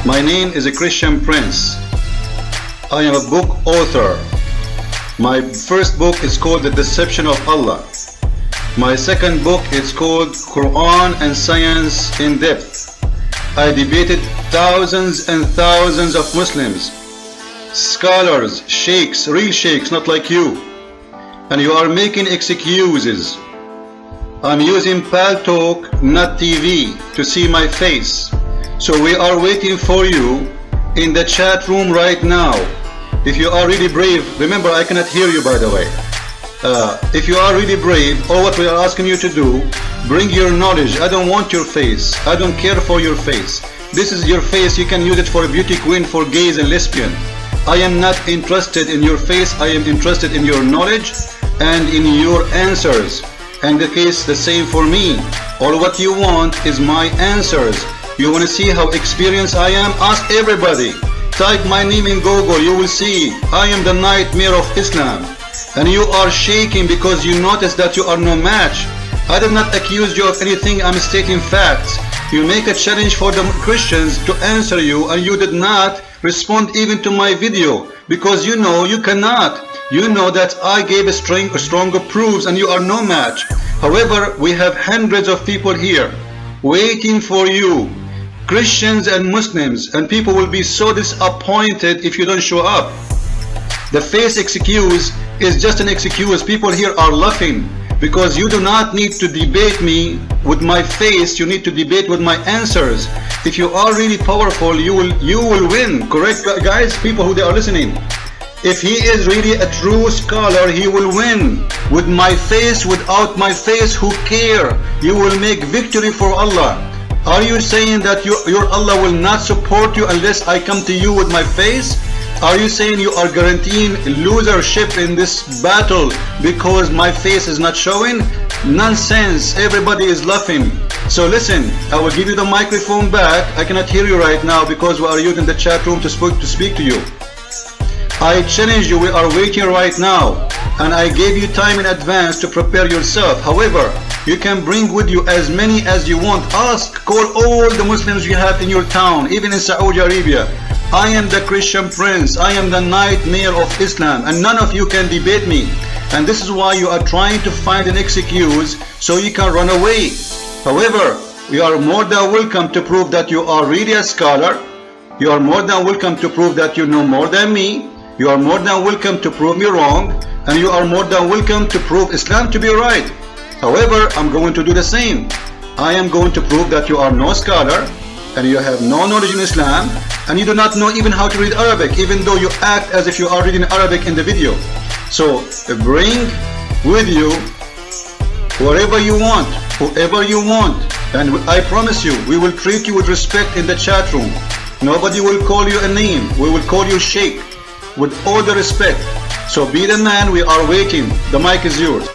My name is a Christian Prince. I am a book author. My first book is called The Deception of Allah. My second book is called Qur'an and Science in Depth. I debated thousands and thousands of Muslims, scholars, sheikhs, real sheikhs, not like you. And you are making excuses. I'm using Paltalk, not TV, to see my face. So we are waiting for you in the chat room right now. If you are really brave, remember I cannot hear you by the way. If you are really brave, all what we are asking you to do, bring your knowledge. I don't want your face. I don't care for your face. This is your face. You can use it for a beauty queen, for gays and lesbian. I am not interested in your face. I am interested in your knowledge and in your answers. And the case the same for me. All what you want is my answers. You want to see how experienced I am? Ask everybody. Type my name in Google, you will see. I am the nightmare of Islam. And you are shaking because you notice that you are no match. I did not accuse you of anything, I'm stating facts. You make a challenge for the Christians to answer you, and you did not respond even to my video because you know you cannot. You know that I gave a stronger proofs and you are no match. However, we have hundreds of people here waiting for you, Christians and Muslims, and people will be so disappointed if you don't show up. The face excuse is just an excuse. People here are laughing because you do not need to debate me with my face. You need to debate with my answers. If you are really powerful, you will win. Correct, guys? People who they are listening. If he is really a true scholar, he will win. With my face, without my face, who care? You will make victory for Allah. Are you saying that your Allah will not support you unless I come to you with my face? Are you saying you are guaranteeing losership in this battle because my face is not showing? Nonsense. Everybody is laughing. So listen, I will give you the microphone back. I cannot hear you right now because we are using the chat room to speak to you. I challenge you. We are waiting right now, and I gave you time in advance to prepare yourself. However, you can bring with you as many as you want. Ask, call all the Muslims you have in your town, even in Saudi Arabia. I am the Christian Prince. I am the nightmare of Islam, and none of you can debate me. And this is why you are trying to find an excuse so you can run away. However, you are more than welcome to prove that you are really a scholar. You are more than welcome to prove that you know more than me. You are more than welcome to prove me wrong, and you are more than welcome to prove Islam to be right. However, I'm going to do the same. I am going to prove that you are no scholar, and you have no knowledge in Islam, and you do not know even how to read Arabic, even though you act as if you are reading Arabic in the video. So bring with you whatever you want, whoever you want, and I promise you, we will treat you with respect in the chat room. Nobody will call you a name. We will call you Sheikh with all the respect. So be the man. We are waiting. The mic is yours.